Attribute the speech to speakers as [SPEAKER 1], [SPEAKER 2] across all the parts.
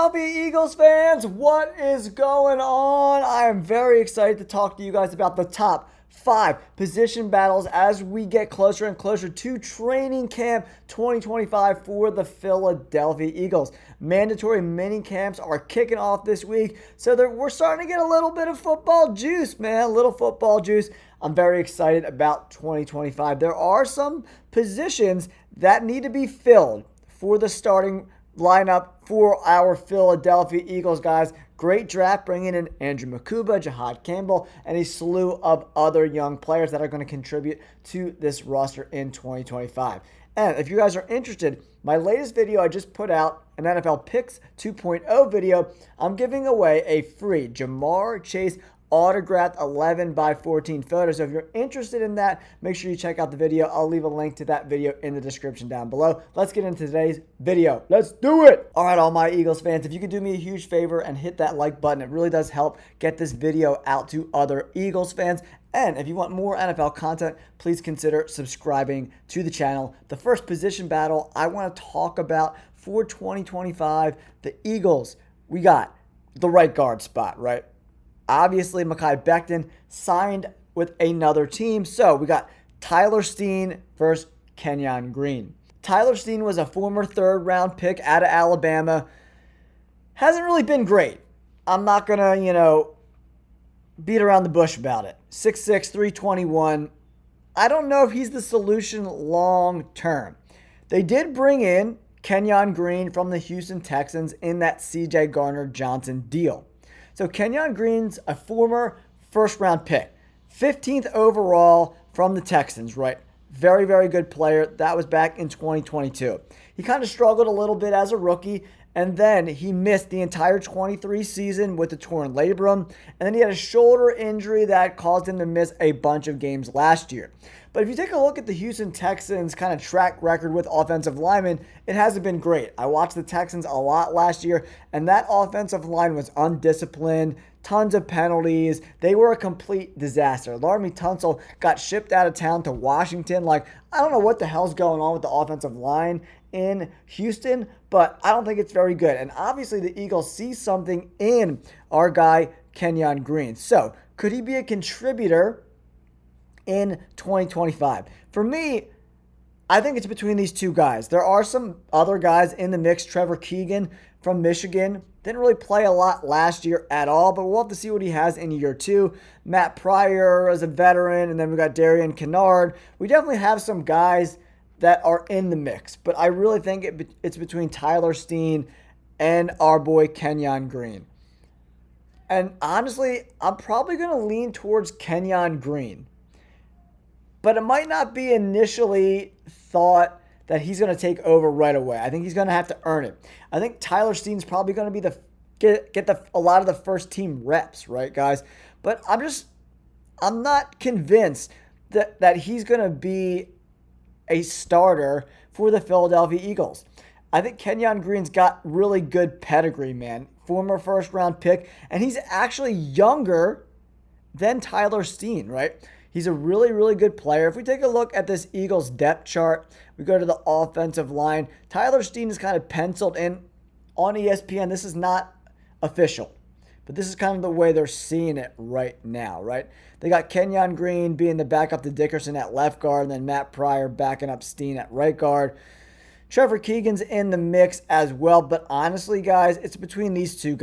[SPEAKER 1] Philadelphia Eagles fans, what is going on? I am very excited to talk to you guys about the top 5 position battles as we get closer and closer to training camp 2025 for the Philadelphia Eagles. Mandatory mini camps are kicking off this week, so we're starting to get a little bit of football juice, man. A little football juice. I'm very excited about 2025. There are some positions that need to be filled for the starting lineup for our Philadelphia Eagles, guys. Great draft, bringing in Andrew Mukuba, Jahad Campbell, and a slew of other young players that are going to contribute to this roster in 2025. And if you guys are interested, my latest video I just put out, an NFL Picks 2.0 video, I'm giving away a free Ja'Marr Chase autographed 11x14 photo. So if you're interested in that, make sure you check out the video. I'll leave a link to that video in the description down below. Let's get into today's video. Let's do it. All right, all my Eagles fans, if you could do me a huge favor and hit that like button, it really does help get this video out to other Eagles fans. And if you want more NFL content, please consider subscribing to the channel. The first position battle I want to talk about for 2025, the Eagles, we got the right guard spot, right? Obviously, Mekhi Becton signed with another team. So we got Tyler Steen versus Kenyon Green. Tyler Steen was a former third-round pick out of Alabama. Hasn't really been great. I'm not going to, beat around the bush about it. 6'6", 321. I don't know if he's the solution long term. They did bring in Kenyon Green from the Houston Texans in that C.J. Gardner-Johnson deal. So Kenyon Green's a former first-round pick. 15th overall from the Texans, right? Very, very good player. That was back in 2022. He kind of struggled a little bit as a rookie, and then he missed the entire 23 season with a torn labrum, and then he had a shoulder injury that caused him to miss a bunch of games last year. But if you take a look at the Houston Texans' kind of track record with offensive linemen, it hasn't been great. I watched the Texans a lot last year, and that offensive line was undisciplined, tons of penalties. They were a complete disaster. Laremy Tunsil got shipped out of town to Washington. I don't know what the hell's going on with the offensive line in Houston, but I don't think it's very good. And obviously the Eagles see something in our guy, Kenyon Green. So could he be a contributor in 2025? For me, I think it's between these two guys. There are some other guys in the mix. Trevor Keegan from Michigan didn't really play a lot last year at all, but we'll have to see what he has in year 2. Matt Pryor as a veteran, and then we got Darian Kennard. We definitely have some guys that are in the mix, but I really think it's between Tyler Steen and our boy Kenyon Green. And honestly, I'm probably going to lean towards Kenyon Green. But it might not be initially thought that he's going to take over right away. I think he's going to have to earn it. I think Tyler Steen's probably going to be get a lot of the first team reps, right, guys? But I'm not convinced that he's going to be a starter for the Philadelphia Eagles. I think Kenyon Green's got really good pedigree, man. Former first-round pick, and he's actually younger than Tyler Steen, right? He's a really, really good player. If we take a look at this Eagles depth chart, we go to the offensive line. Tyler Steen is kind of penciled in on ESPN. This is not official, but this is kind of the way they're seeing it right now, right? They got Kenyon Green being the backup to Dickerson at left guard, and then Matt Pryor backing up Steen at right guard. Trevor Keegan's in the mix as well, but honestly, guys, it's between these two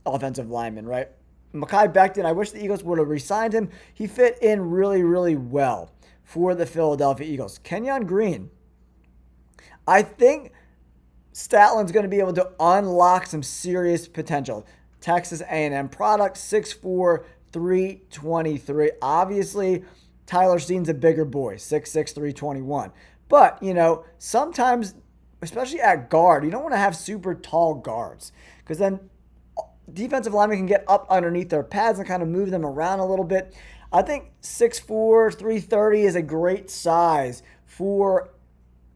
[SPEAKER 1] offensive linemen, right? Mekhi Becton, I wish the Eagles would have re-signed him. He fit in really, really well for the Philadelphia Eagles. Kenyon Green, I think Statlin's going to be able to unlock some serious potential. Texas A&M product, 6'4", 323. Obviously, Tyler Steen's a bigger boy, 6'6", 321. But, sometimes, especially at guard, you don't want to have super tall guards because then defensive linemen can get up underneath their pads and kind of move them around a little bit. I think 6'4", 330 is a great size for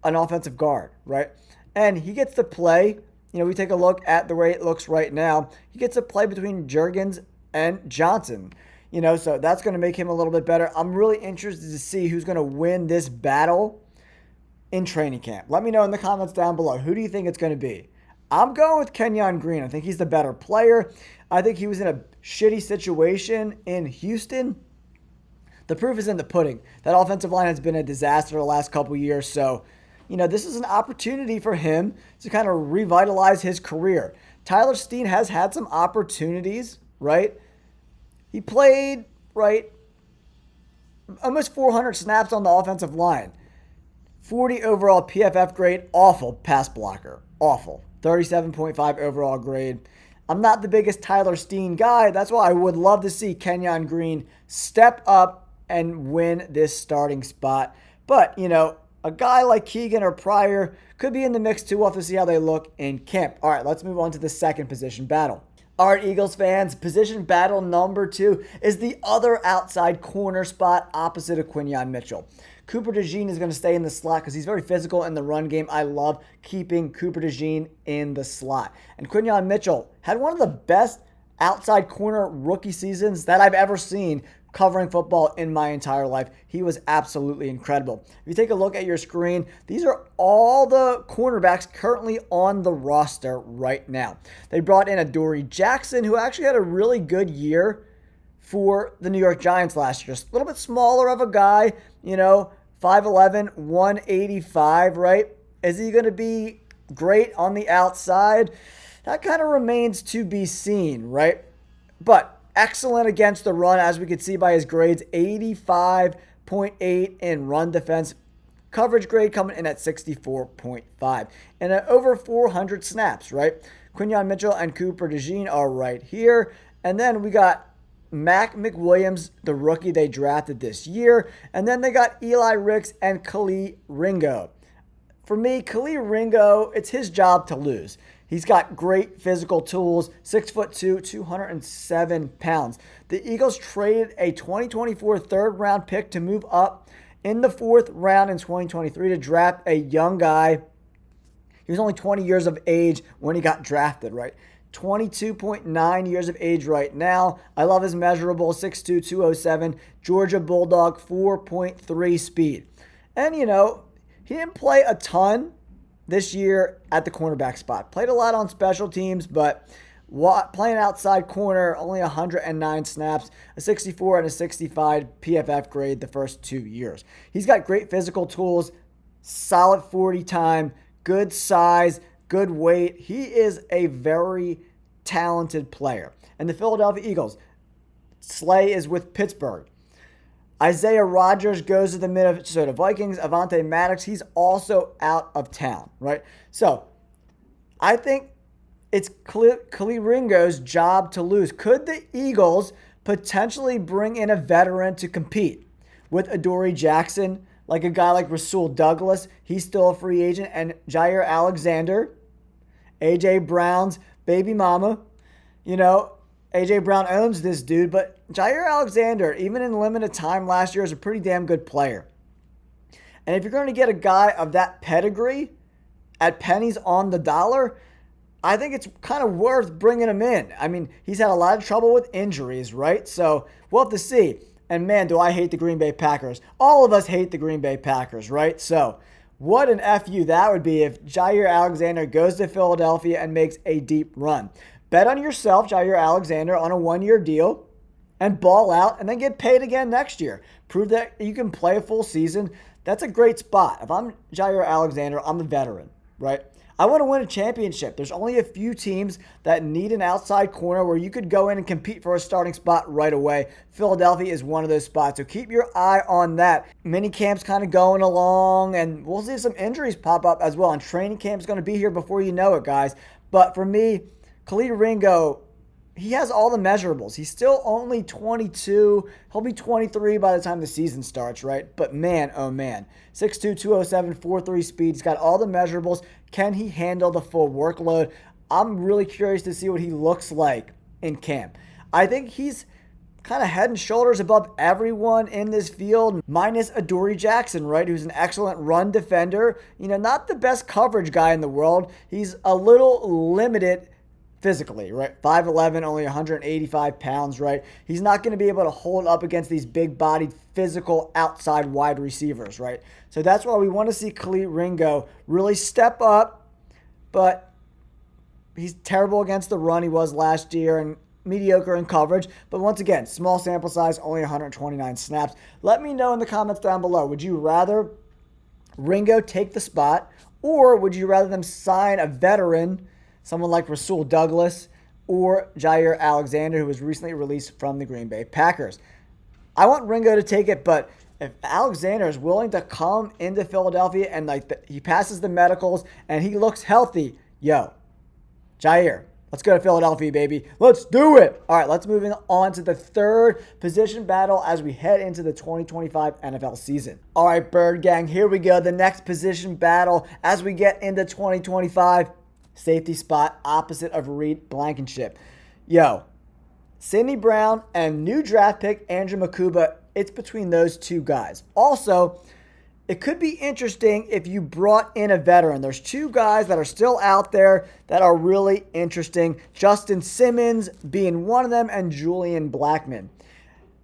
[SPEAKER 1] an offensive guard, right? And he gets to play. We take a look at the way it looks right now. He gets to play between Jurgens and Johnson. So that's going to make him a little bit better. I'm really interested to see who's going to win this battle in training camp. Let me know in the comments down below. Who do you think it's going to be? I'm going with Kenyon Green. I think he's the better player. I think he was in a shitty situation in Houston. The proof is in the pudding. That offensive line has been a disaster the last couple years. So, this is an opportunity for him to kind of revitalize his career. Tyler Steen has had some opportunities, right? He played, right, almost 400 snaps on the offensive line. 40 overall PFF grade. Awful pass blocker. Awful. 37.5 overall grade. I'm not the biggest Tyler Steen guy. That's why I would love to see Kenyon Green step up and win this starting spot. But, a guy like Keegan or Pryor could be in the mix too. We'll have to see how they look in camp. All right, let's move on to the second position battle. All right, Eagles fans, position battle number 2 is the other outside corner spot opposite of Quinyon Mitchell. Cooper DeJean is going to stay in the slot because he's very physical in the run game. I love keeping Cooper DeJean in the slot. And Quinyon Mitchell had one of the best outside corner rookie seasons that I've ever seen covering football in my entire life. He was absolutely incredible. If you take a look at your screen, these are all the cornerbacks currently on the roster right now. They brought in Adoree Jackson, who actually had a really good year for the New York Giants last year. Just a little bit smaller of a guy, 5'11", 185, right? Is he going to be great on the outside? That kind of remains to be seen, right? But excellent against the run, as we could see by his grades, 85.8 in run defense. Coverage grade coming in at 64.5. And at over 400 snaps, right? Quinyon Mitchell and Cooper DeJean are right here. And then we got Mac McWilliams, the rookie they drafted this year. And then they got Eli Ricks and Kelee Ringo. For me, Kelee Ringo, it's his job to lose. He's got great physical tools, 6'2", 207 pounds. The Eagles traded a 2024 third-round pick to move up in the 4th round in 2023 to draft a young guy. He was only 20 years of age when he got drafted, right? 22.9 years of age right now. I love his measurable, 6'2", 207, Georgia Bulldog, 4.3 speed. And, he didn't play a ton this year at the cornerback spot. Played a lot on special teams, but playing outside corner, only 109 snaps, a 64 and a 65 PFF grade the first 2 years. He's got great physical tools, solid 40 time, good size, good weight. He is a very talented player. And the Philadelphia Eagles, Slay is with Pittsburgh. Isaiah Rodgers goes to the Minnesota Vikings. Avonte Maddox, he's also out of town, right? So I think it's Kelee Ringo's job to lose. Could the Eagles potentially bring in a veteran to compete with Adoree Jackson, like a guy like Rasul Douglas? He's still a free agent. And Jaire Alexander, A.J. Brown's baby mama. A.J. Brown owns this dude, but Jaire Alexander, even in limited time last year, is a pretty damn good player. And if you're going to get a guy of that pedigree at pennies on the dollar, I think it's kind of worth bringing him in. I mean, he's had a lot of trouble with injuries, right? So we'll have to see. And man, do I hate the Green Bay Packers. All of us hate the Green Bay Packers, right? So what an FU that would be if Jaire Alexander goes to Philadelphia and makes a deep run. Bet on yourself, Jaire Alexander, on a 1-year deal and ball out and then get paid again next year. Prove that you can play a full season. That's a great spot. If I'm Jaire Alexander, I'm a veteran, right? I want to win a championship. There's only a few teams that need an outside corner where you could go in and compete for a starting spot right away. Philadelphia is one of those spots, so keep your eye on that. Mini camp's kind of going along, and we'll see some injuries pop up as well. And training camp's going to be here before you know it, guys. But for me, Kelee Ringo, he has all the measurables. He's still only 22. He'll be 23 by the time the season starts, right? But man, oh man. 6'2", 207, 4.3 speed. He's got all the measurables. Can he handle the full workload? I'm really curious to see what he looks like in camp. I think he's kind of head and shoulders above everyone in this field, minus Adoree Jackson, right? Who's an excellent run defender. Not the best coverage guy in the world. He's a little limited physically, right? 5'11", only 185 pounds, right? He's not going to be able to hold up against these big-bodied, physical, outside wide receivers, right? So that's why we want to see Kelee Ringo really step up. But he's terrible against the run. He was last year, and mediocre in coverage. But once again, small sample size, only 129 snaps. Let me know in the comments down below. Would you rather Ringo take the spot, or would you rather them sign a veteran, someone like Rasul Douglas or Jair Alexander, who was recently released from the Green Bay Packers? I want Ringo to take it, but if Alexander is willing to come into Philadelphia and he passes the medicals and he looks healthy, Jair, let's go to Philadelphia, baby. Let's do it. All right, let's move on to the third position battle as we head into the 2025 NFL season. All right, Bird Gang, here we go. The next position battle as we get into 2025, safety spot opposite of Reed Blankenship. Sidney Brown and new draft pick Andrew Mukuba, it's between those two guys. Also, it could be interesting if you brought in a veteran. There's two guys that are still out there that are really interesting. Justin Simmons being one of them, and Julian Blackmon.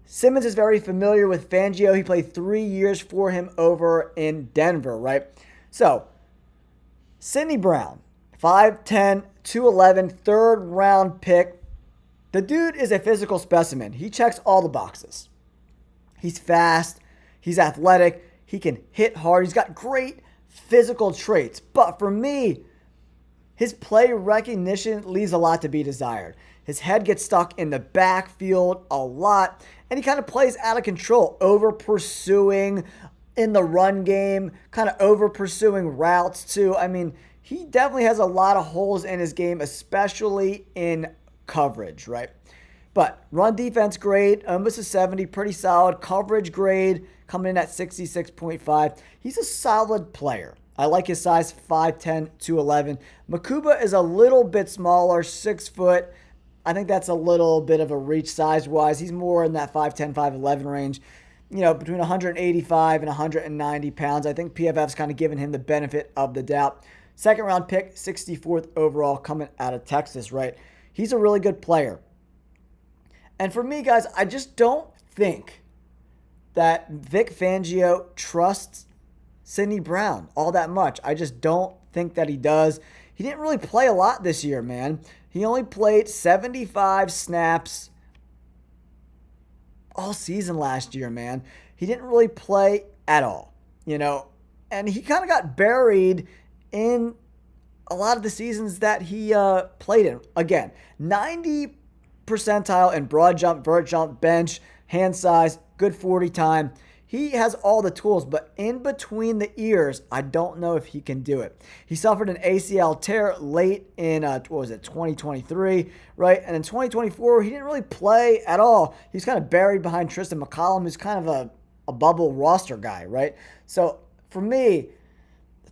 [SPEAKER 1] Simmons is very familiar with Fangio. He played 3 years for him over in Denver, right? So, Sidney Brown, 5'10", 211, third round pick. The dude is a physical specimen. He checks all the boxes. He's fast. He's athletic. He can hit hard. He's got great physical traits. But for me, his play recognition leaves a lot to be desired. His head gets stuck in the backfield a lot, and he kind of plays out of control, over pursuing in the run game, kind of over pursuing routes too. I mean, he definitely has a lot of holes in his game, especially in coverage, right? But run defense grade, almost a 70, pretty solid. Coverage grade coming in at 66.5. He's a solid player. I like his size, 5'10", 211. Mukuba is a little bit smaller, 6 foot. I think that's a little bit of a reach size-wise. He's more in that 5'10", 5'11 range. Between 185 and 190 pounds. I think PFF's kind of given him the benefit of the doubt. Second round pick, 64th overall, coming out of Texas, right? He's a really good player. And for me, guys, I just don't think that Vic Fangio trusts Sidney Brown all that much. I just don't think that he does. He didn't really play a lot this year, man. He only played 75 snaps all season last year, man. He didn't really play at all, and he kind of got buried in a lot of the seasons that he played in. Again, 90 percentile in broad jump, vert jump, bench, hand size, good 40 time. He has all the tools, but in between the ears, I don't know if he can do it. He suffered an ACL tear late in, 2023, right? And in 2024, he didn't really play at all. He was kind of buried behind Tristan McCollum, who's kind of a bubble roster guy, right? So for me,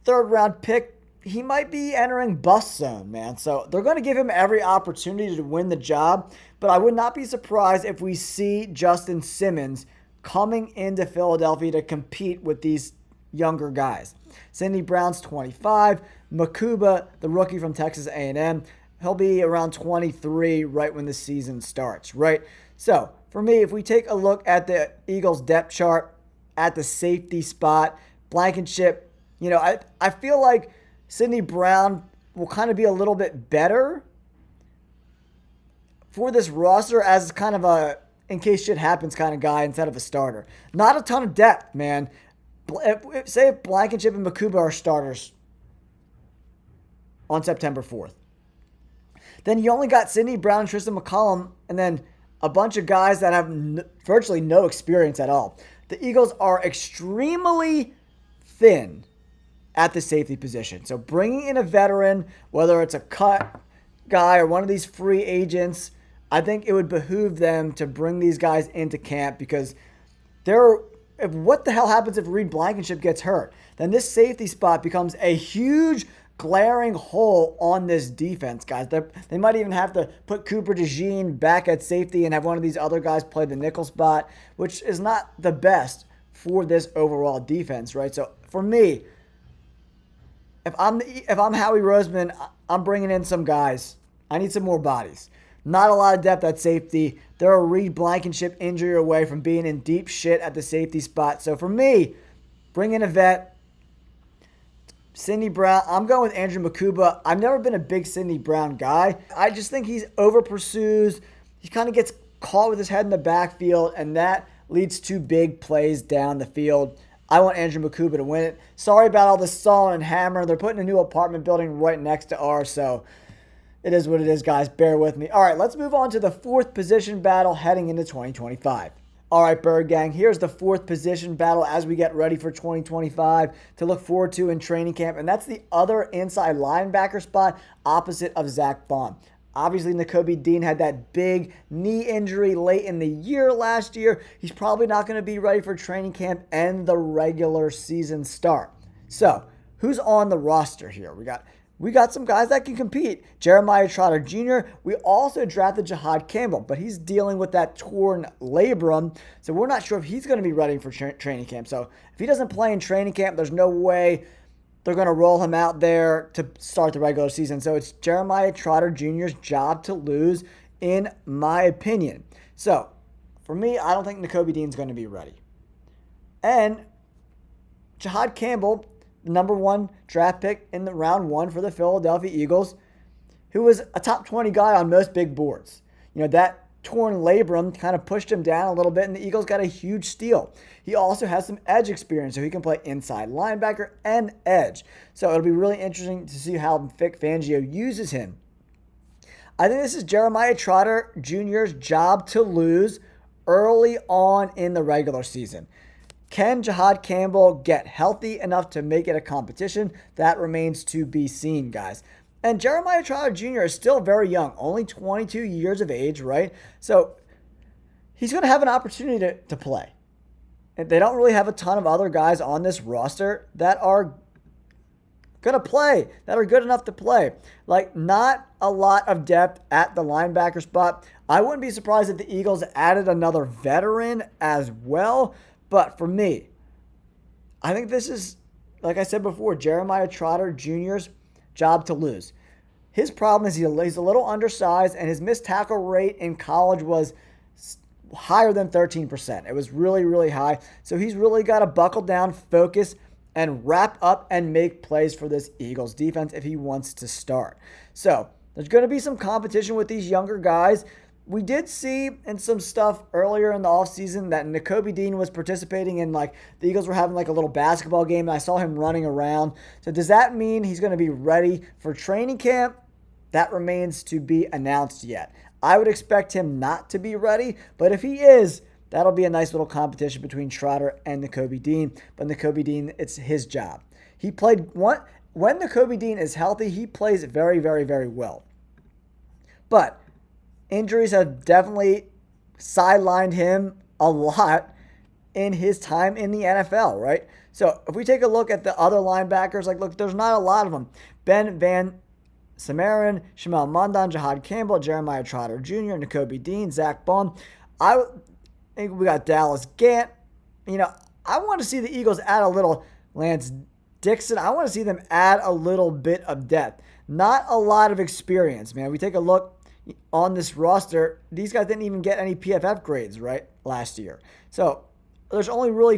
[SPEAKER 1] third round pick, he might be entering bust zone, man. So they're going to give him every opportunity to win the job, but I would not be surprised if we see Justin Simmons coming into Philadelphia to compete with these younger guys. Sidney Brown's 25. Mukuba, the rookie from Texas A&M, he'll be around 23 right when the season starts, right? So for me, if we take a look at the Eagles depth chart at the safety spot, Blankenship, I feel like Sidney Brown will kind of be a little bit better for this roster as kind of a in case shit happens kind of guy instead of a starter. Not a ton of depth, man. Say if Blankenship and Mukuba are starters on September 4th. Then you only got Sidney Brown and Tristan McCollum, and then a bunch of guys that have virtually no experience at all. The Eagles are extremely thin at the safety position. So bringing in a veteran, whether it's a cut guy or one of these free agents, I think it would behoove them to bring these guys into camp because what the hell happens if Reed Blankenship gets hurt? Then this safety spot becomes a huge glaring hole on this defense, guys. They might even have to put Cooper DeJean back at safety and have one of these other guys play the nickel spot, which is not the best for this overall defense, right? So for me, if I'm Howie Roseman, I'm bringing in some guys. I need some more bodies. Not a lot of depth at safety. They're a Reed Blankenship injury away from being in deep shit at the safety spot. So for me, bring in a vet. Sidney Brown, I'm going with Andrew Makuba. I've never been a big Sidney Brown guy. I just think he's over pursues. He kind of gets caught with his head in the backfield, and that leads to big plays down the field. I want Andrew Makuba to win it. Sorry about all this sawing and hammering. They're putting a new apartment building right next to ours, so it is what it is, guys. Bear with me. All right, let's move on to the fourth position battle heading into 2025. All right, Bird Gang, here's the fourth position battle as we get ready for 2025 to look forward to in training camp, and that's the other inside linebacker spot opposite of Zack Baun. Obviously, Nakobe Dean had that big knee injury late in the year last year. He's probably not going to be ready for training camp and the regular season start. So, who's on the roster here? We got some guys that can compete. Jeremiah Trotter Jr. We also drafted Jihaad Campbell, but he's dealing with that torn labrum, so we're not sure if he's going to be ready for training camp. So if he doesn't play in training camp, there's no way they're going to roll him out there to start the regular season. So it's Jeremiah Trotter Jr.'s job to lose, in my opinion. So for me, I don't think Nakobe Dean's going to be ready. And Jihaad Campbell, number one draft pick in the round one for the Philadelphia Eagles, who was a top 20 guy on most big boards. You know, that torn labrum kind of pushed him down a little bit, and the Eagles got a huge steal. He also has some edge experience, so he can play inside linebacker and edge. So it'll be really interesting to see how Vic Fangio uses him. I think this is Jeremiah Trotter Jr.'s job to lose early on in the regular season. Can Jihaad Campbell get healthy enough to make it a competition? That remains to be seen, guys. And Jeremiah Trotter Jr. is still very young, only 22 years of age, right? So he's going to have an opportunity to play. And they don't really have a ton of other guys on this roster that are going to play, that are good enough to play. Like, not a lot of depth at the linebacker spot. I wouldn't be surprised if the Eagles added another veteran as well. But for me, I think this is, like I said before, Jeremiah Trotter Jr.'s job to lose. His problem is he's a little undersized, and his missed tackle rate in college was higher than 13%. It was really, really high. So he's really got to buckle down, focus, and wrap up and make plays for this Eagles defense if he wants to start. So there's going to be some competition with these younger guys. We did see in some stuff earlier in the offseason that Nakobe Dean was participating in, like, the Eagles were having like a little basketball game, and I saw him running around. So does that mean he's going to be ready for training camp? That remains to be announced yet. I would expect him not to be ready, but if he is, that'll be a nice little competition between Trotter and Nakobe Dean. But Nakobe Dean, it's his job. He played when Nakobe Dean is healthy, he plays very, very, very well. But injuries have definitely sidelined him a lot in his time in the NFL, right? So if we take a look at the other linebackers, like, look, there's not a lot of them. Ben Van Samarin, Shamel Mondon, Jihaad Campbell, Jeremiah Trotter Jr., Nakobe Dean, Zack Baun. I think we got Dallas Gant. You know, I want to see the Eagles add a little Lance Dixon. I want to see them add a little bit of depth. Not a lot of experience, man. We take a look on this roster. These guys didn't even get any PFF grades, right, last year. So there's only really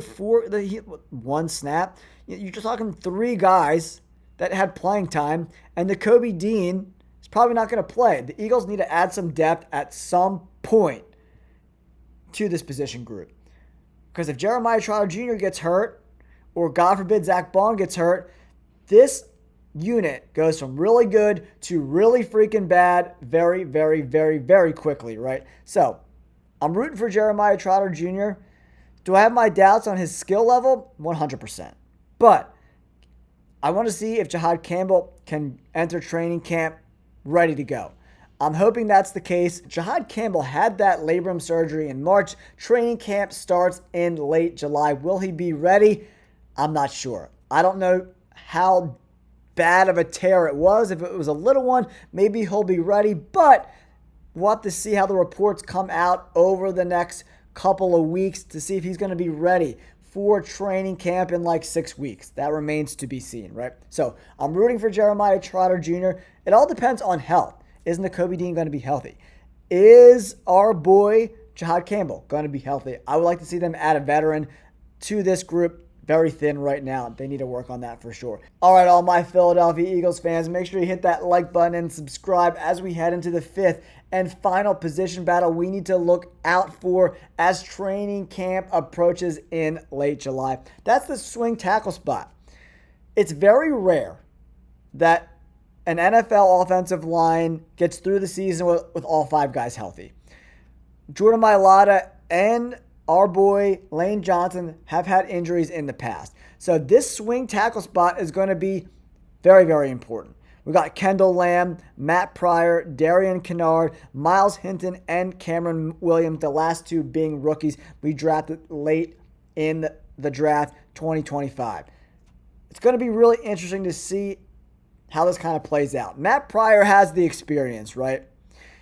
[SPEAKER 1] one snap. You're just talking three guys that had playing time, and Nakobe Dean is probably not going to play. The Eagles need to add some depth at some point to this position group. Because if Jeremiah Trotter Jr. gets hurt, or God forbid Zack Baun gets hurt, this unit goes from really good to really freaking bad very, very, very, very quickly, right? So I'm rooting for Jeremiah Trotter Jr. Do I have my doubts on his skill level? 100%. But I want to see if Jihaad Campbell can enter training camp ready to go. I'm hoping that's the case. Jihaad Campbell had that labrum surgery in March. Training camp starts in late July. Will he be ready? I'm not sure. I don't know how bad of a tear it was. If it was a little one, maybe he'll be ready. But we'll have to see how the reports come out over the next couple of weeks to see if he's going to be ready for training camp in like 6 weeks. That remains to be seen, right? So I'm rooting for Jeremiah Trotter Jr. It all depends on health. Is Nakobe Dean going to be healthy? Is our boy Jihaad Campbell going to be healthy? I would like to see them add a veteran to this group very thin right now. They need to work on that for sure. All right, all my Philadelphia Eagles fans, make sure you hit that like button and subscribe as we head into the fifth and final position battle we need to look out for as training camp approaches in late July. That's the swing tackle spot. It's very rare that an NFL offensive line gets through the season with all 5 guys healthy. Jordan Mailata and our boy Lane Johnson have had injuries in the past. So this swing tackle spot is going to be very, very important. We got Kendall Lamb, Matt Pryor, Darian Kinnard, Myles Hinton, and Cameron Williams, the last 2 being rookies we drafted late in the draft 2025. It's going to be really interesting to see how this kind of plays out. Matt Pryor has the experience, right?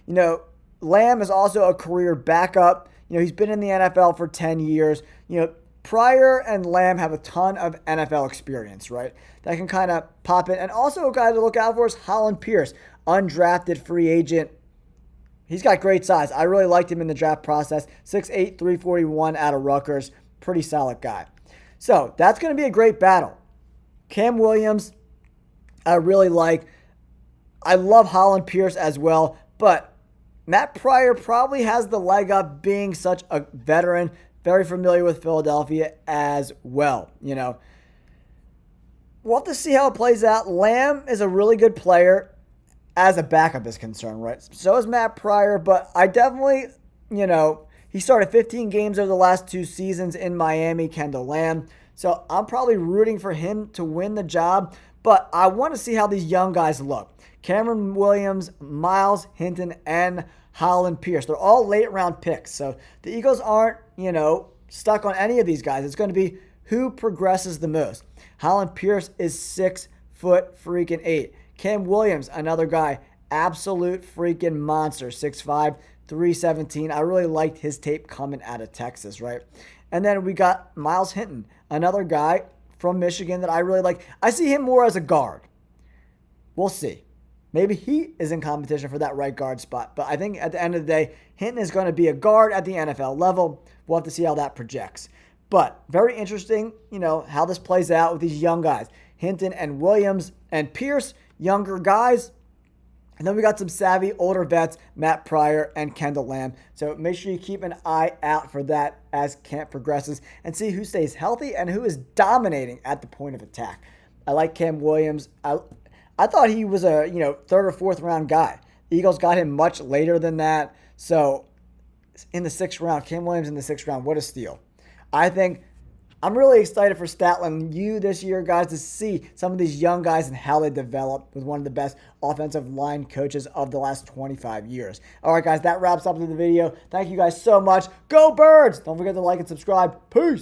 [SPEAKER 1] You know, Lamb is also a career backup. You know, he's been in the NFL for 10 years. You know, Pryor and Lamb have a ton of NFL experience, right? That can kind of pop in. And also a guy to look out for is Holland Pierce, undrafted free agent. He's got great size. I really liked him in the draft process. 6'8", 341 out of Rutgers. Pretty solid guy. So that's going to be a great battle. Cam Williams, I really like. I love Holland Pierce as well, but Matt Pryor probably has the leg up being such a veteran, very familiar with Philadelphia as well. You know, we'll have to see how it plays out. Lamb is a really good player as a backup is concerned, right? So is Matt Pryor, but I definitely, you know, he started 15 games over the last 2 seasons in Miami, Kendall Lamb. So I'm probably rooting for him to win the job, but I want to see how these young guys look. Cameron Williams, Myles Hinton, and Holland Pierce. They're all late round picks. So the Eagles aren't, you know, stuck on any of these guys. It's going to be who progresses the most. Holland Pierce is 6'8". Cam Williams, another guy, absolute freaking monster, 6'5", 317. I really liked his tape coming out of Texas, right? And then we got Myles Hinton, another guy from Michigan that I really like. I see him more as a guard. We'll see. Maybe he is in competition for that right guard spot. But I think at the end of the day, Hinton is going to be a guard at the NFL level. We'll have to see how that projects. But very interesting, you know, how this plays out with these young guys. Hinton and Williams and Pierce, younger guys. And then we got some savvy older vets, Matt Pryor and Kendall Lamb. So make sure you keep an eye out for that as camp progresses and see who stays healthy and who is dominating at the point of attack. I like Cam Williams. I thought he was a, you know, 3rd or 4th round guy. The Eagles got him much later than that. So in the 6th round, Cam Williams in the 6th round, what a steal. I think I'm really excited for Statland U this year, guys, to see some of these young guys and how they develop with one of the best offensive line coaches of the last 25 years. All right, guys, that wraps up the video. Thank you guys so much. Go Birds! Don't forget to like and subscribe. Peace!